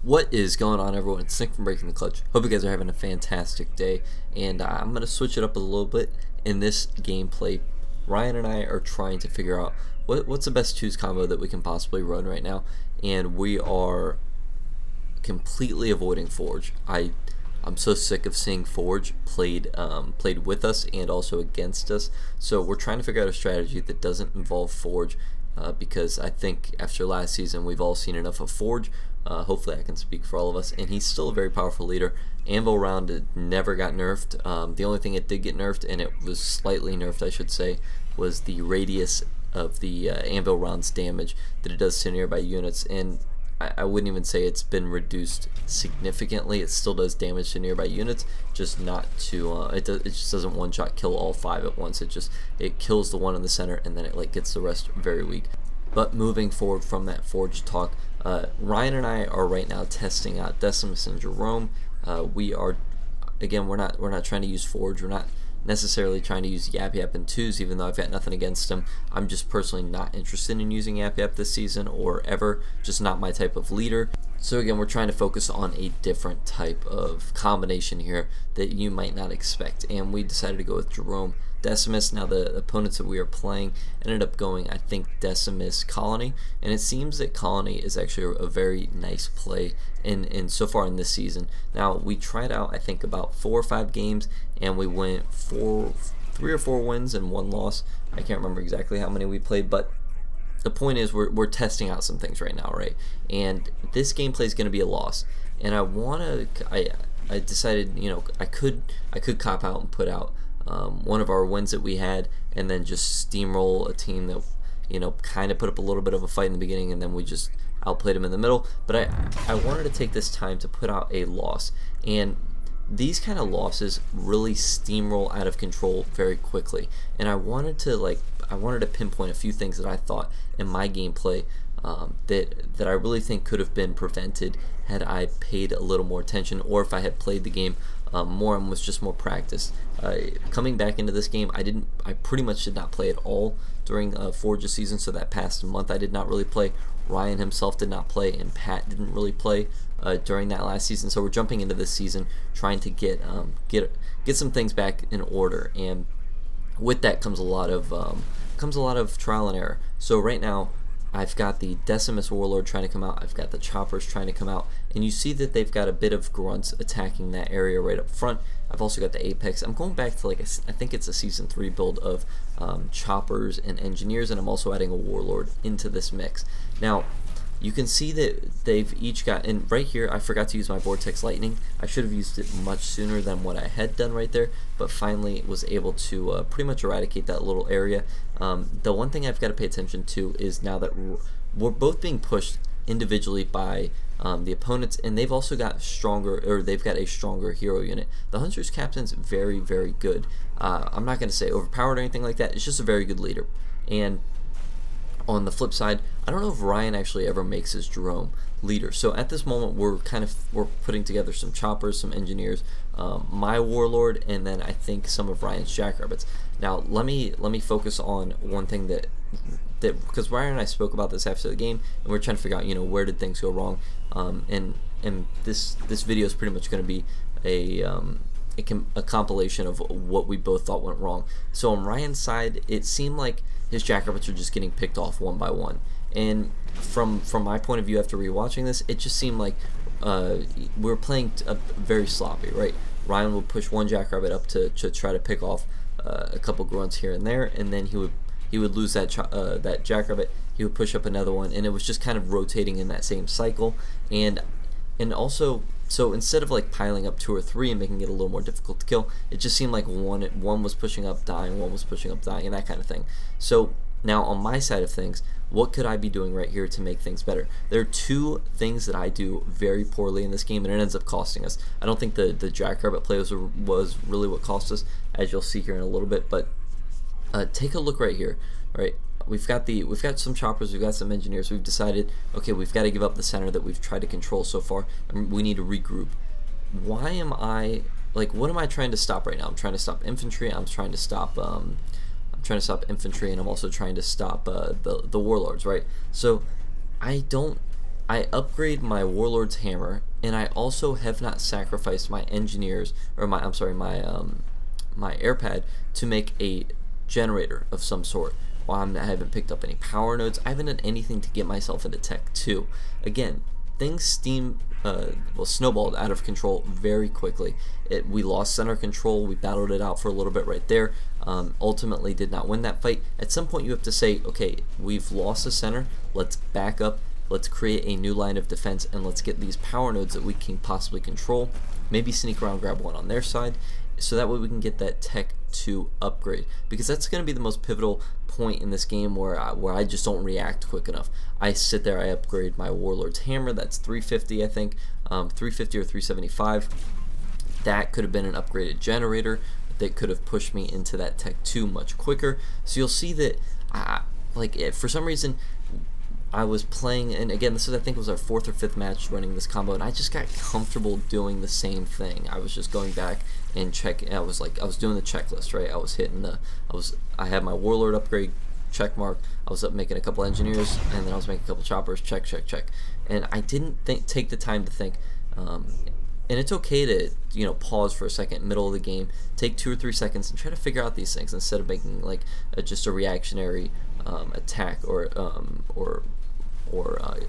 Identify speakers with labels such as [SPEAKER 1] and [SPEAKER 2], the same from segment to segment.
[SPEAKER 1] What is going on, everyone? It's Nick from Breaking the Clutch. Hope you guys are having a fantastic day, and I'm going to switch it up a little bit. In this gameplay, Ryan and I are trying to figure out what's the best twos combo that we can possibly run right now, and we are completely avoiding Forge. I'm so sick of seeing Forge played with us and also against us, so we're trying to figure out a strategy that doesn't involve Forge. Because I think after last season we've all seen enough of Forge. Hopefully I can speak for all of us, and he's still a very powerful leader. Anvil round never got nerfed. The only thing it did get nerfed, and it was slightly nerfed I should say, was the radius of the Anvil round's damage that it does to nearby units, and I wouldn't even say it's been reduced significantly. It still does damage to nearby units, just not to it just doesn't one shot kill all 5 at once. It kills the one in the center, and then it gets the rest very weak. But moving forward from that Forge talk, Ryan and I are right now testing out Decimus and Jerome. We are, again, we're not trying to use Forge. We're not necessarily trying to use Yap Yap and twos, even though I've got nothing against him. I'm just personally not interested in using Yap Yap this season or ever, just not my type of leader. So again, we're trying to focus on a different type of combination here that you might not expect, and we decided to go with Jerome Decimus. Now the opponents that we are playing ended up going, I think, Decimus Colony, and it seems that Colony is actually a very nice play in so far in this season. Now we tried out I think about 4 or 5 games, and we went 3 or 4 wins and 1 loss. I can't remember exactly how many we played, but the point is we're testing out some things right now, right? And this gameplay is going to be a loss, and I decided, you know, I could cop out and put out one of our wins that we had, and then just steamroll a team that, you know, kind of put up a little bit of a fight in the beginning, and then we just outplayed them in the middle. But I wanted to take this time to put out a loss, and these kind of losses really steamroll out of control very quickly, and I wanted to pinpoint a few things that I thought in my gameplay that I really think could have been prevented had I paid a little more attention, or if I had played the game more and was just more practiced. Coming back into this game, I pretty much did not play at all during Forge's season, so that past month I did not really play. Ryan himself did not play, and Pat didn't really play during that last season. So we're jumping into this season trying to get some things back in order, and with that comes a lot of trial and error. So right now I've got the Decimus Warlord trying to come out, I've got the Choppers trying to come out, and you see that they've got a bit of grunts attacking that area right up front. I've also got the Apex. I'm going back to I think it's a Season 3 build of Choppers and Engineers, and I'm also adding a Warlord into this mix. Now you can see that they've each got, and right here I forgot to use my Vortex Lightning. I should have used it much sooner than what I had done right there, but finally was able to pretty much eradicate that little area. The one thing I've got to pay attention to is now that we're both being pushed individually by the opponents, and they've also got they've got a stronger hero unit. The Hunter's Captain's very, very good. I'm not going to say overpowered or anything like that. It's just a very good leader. And on the flip side, I don't know if Ryan actually ever makes his Jerome leader. So at this moment we're putting together some Choppers, some Engineers, my Warlord, and then I think some of Ryan's Jackrabbits. Now let me focus on one thing that because Ryan and I spoke about this after the game, and we're trying to figure out, you know, where did things go wrong, and this video is pretty much going to be a compilation of what we both thought went wrong. So on Ryan's side, it seemed like his Jackrabbits are just getting picked off one by one, and from my point of view after rewatching this, it just seemed like we were playing very sloppy, right? Ryan would push one Jackrabbit up to try to pick off a couple grunts here and there, and then he would lose that Jackrabbit. He would push up another one, and it was just kind of rotating in that same cycle. And also, so instead of like piling up 2 or 3 and making it a little more difficult to kill, it just seemed like one was pushing up, dying, one was pushing up, dying, and that kind of thing. So now on my side of things, what could I be doing right here to make things better? There are 2 things that I do very poorly in this game, and it ends up costing us. I don't think the Jackrabbit play was really what cost us, as you'll see here in a little bit, but take a look right here, right? We've got some Choppers, we've got some Engineers. We've decided, okay, we've got to give up the center that we've tried to control so far, and we need to regroup. Why am I, like, what am I trying to stop right now? I'm trying to stop infantry. I'm trying to stop infantry, and I'm also trying to stop the warlords, right? So I don't I upgrade my Warlord's Hammer, and I also have not sacrificed my engineers, or my, I'm sorry, my air pad to make a generator of some sort. Well, I haven't picked up any power nodes. I haven't done anything to get myself into Tech 2. Again, things snowballed out of control very quickly. We lost center control. We battled it out for a little bit right there. Ultimately did not win that fight. At some point you have to say, okay, we've lost the center. Let's back up. Let's create a new line of defense, and let's get these power nodes that we can possibly control. Maybe sneak around, grab one on their side, so that way we can get that Tech 2 upgrade, because that's going to be the most pivotal point in this game where I just don't react quick enough. I sit there, I upgrade my Warlord's Hammer. That's 350, I think, 350 or 375. That could have been an upgraded generator that could have pushed me into that Tech 2 much quicker. So you'll see that for some reason I was playing, and again, this is, I think, was our 4th or 5th match running this combo, and I just got comfortable doing the same thing. I was just going back and checking. I was doing the checklist, right? I was hitting I had my Warlord upgrade check mark. I was up making a couple engineers, and then I was making a couple choppers, check, check, check. And I didn't take the time to think. And it's okay to pause for a second, middle of the game, take 2 or 3 seconds, and try to figure out these things instead of making like just a reactionary attack or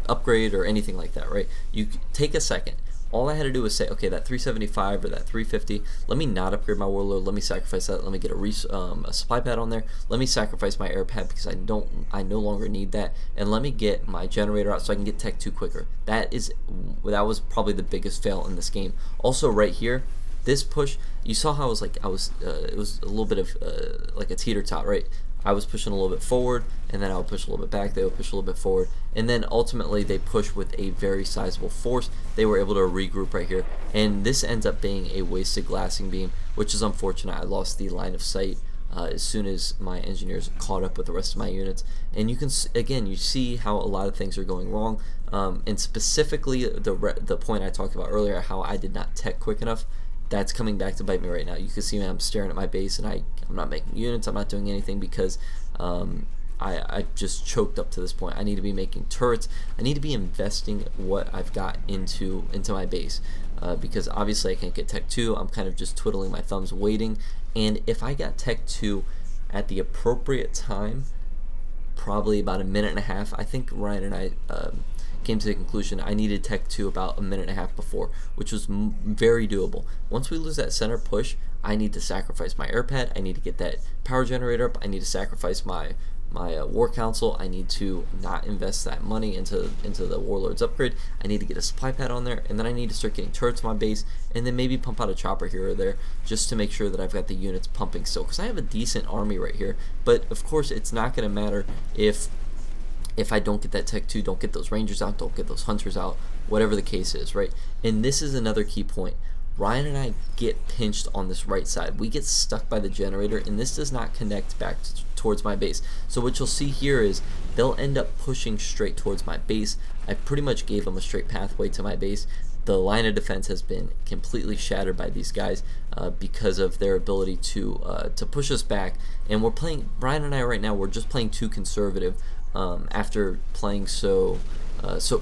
[SPEAKER 1] upgrade or anything like that, right? You take a second. All I had to do was say, okay, that 375 or that 350, let me not upgrade my Warlord, let me sacrifice that, let me get a supply pad on there, let me sacrifice my air pad because I no longer need that, and let me get my generator out so I can get Tech 2 quicker. That was probably the biggest fail in this game. Also right here, this push, you saw how it was a little bit of like a teeter tot, right? I was pushing a little bit forward, and then I would push a little bit back, they would push a little bit forward, and then ultimately they push with a very sizable force. They were able to regroup right here, and this ends up being a wasted glassing beam, which is unfortunate. I lost the line of sight as soon as my engineers caught up with the rest of my units, and you can, again, you see how a lot of things are going wrong, and specifically the point I talked about earlier, how I did not tech quick enough. That's coming back to bite me right now. You can see me, I'm staring at my base, and I'm not making units, I'm not doing anything because I just choked up to this point. I need to be making turrets. I need to be investing what I've got into my base because obviously I can't get Tech 2. I'm kind of just twiddling my thumbs waiting, and if I got Tech 2 at the appropriate time, probably about a minute and a half, I think Ryan and I came to the conclusion I needed Tech 2 about a minute and a half before, which was very doable. Once we lose that center push, I need to sacrifice my air pad, I need to get that power generator up, I need to sacrifice my war council, I need to not invest that money into the Warlord's upgrade, I need to get a supply pad on there, and then I need to start getting turrets on my base, and then maybe pump out a chopper here or there just to make sure that I've got the units pumping still, because I have a decent army right here. But of course it's not going to matter if I don't get that Tech 2, don't get those Rangers out, don't get those Hunters out, whatever the case is, right? And this is another key point. Ryan and I get pinched on this right side. We get stuck by the generator, and this does not connect back towards my base. So what you'll see here is they'll end up pushing straight towards my base. I pretty much gave them a straight pathway to my base. The line of defense has been completely shattered by these guys because of their ability to push us back. And we're playing, Ryan and I right now, we're just playing too conservative after playing so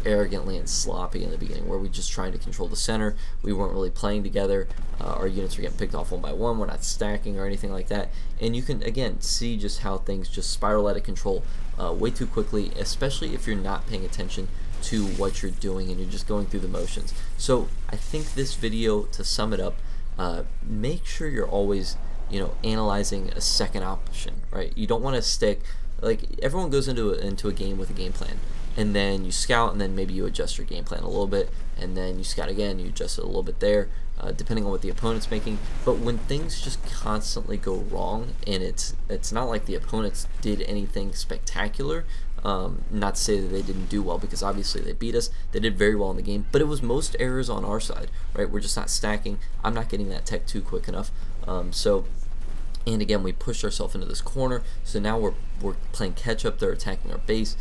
[SPEAKER 1] arrogantly and sloppy in the beginning, where we just trying to control the center. We weren't really playing together. Our units were getting picked off one by one. We're not stacking or anything like that. And you can again see just how things just spiral out of control way too quickly, especially if you're not paying attention to what you're doing and you're just going through the motions. So I think this video, to sum it up, make sure you're always analyzing a second option, right? You don't want to stick, like, everyone goes into a game with a game plan, and then you scout, and then maybe you adjust your game plan a little bit, and then you scout again, you adjust it a little bit there, depending on what the opponent's making. But when things just constantly go wrong, and it's not like the opponents did anything spectacular, not to say that they didn't do well, because obviously they beat us, they did very well in the game, but it was most errors on our side, right? We're just not stacking, I'm not getting that Tech 2 quick enough, and again, we pushed ourselves into this corner, so now we're playing catch up, they're attacking our base.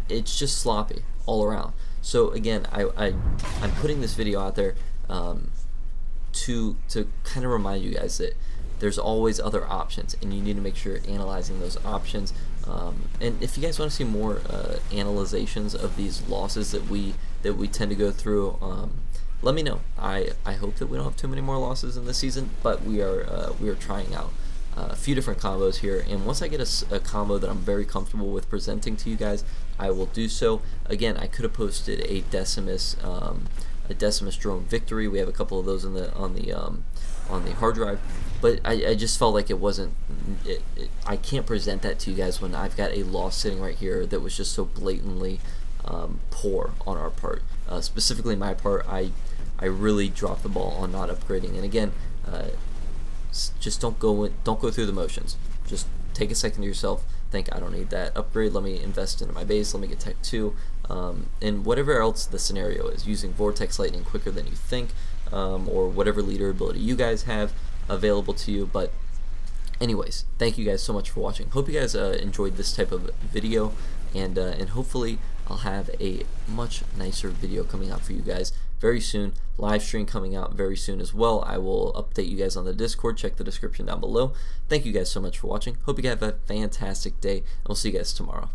[SPEAKER 1] It's just sloppy all around. So again, I'm putting this video out there to kind of remind you guys that there's always other options, and you need to make sure you're analyzing those options. And if you guys want to see more analyzations of these losses that we tend to go through, let me know. I hope that we don't have too many more losses in this season, but we are trying out a few different combos here, and once I get a combo that I'm very comfortable with presenting to you guys, I will do so. Again, I could have posted a Decimus drone victory. We have a couple of those on the hard drive, but I just felt like it wasn't. I can't present that to you guys when I've got a loss sitting right here that was just so blatantly poor on our part. Specifically my part, I really dropped the ball on not upgrading. And again, just don't go through the motions. Just take a second to yourself. Think, I don't need that upgrade. Let me invest into my base. Let me get Tech 2. And whatever else the scenario is, using Vortex Lightning quicker than you think, or whatever leader ability you guys have available to you. But anyways, thank you guys so much for watching. Hope you guys enjoyed this type of video, and hopefully I'll have a much nicer video coming out for you guys very soon. Live stream coming out very soon as well. I will update you guys on the Discord. Check the description down below. Thank you guys so much for watching. Hope you guys have a fantastic day, and we'll see you guys tomorrow.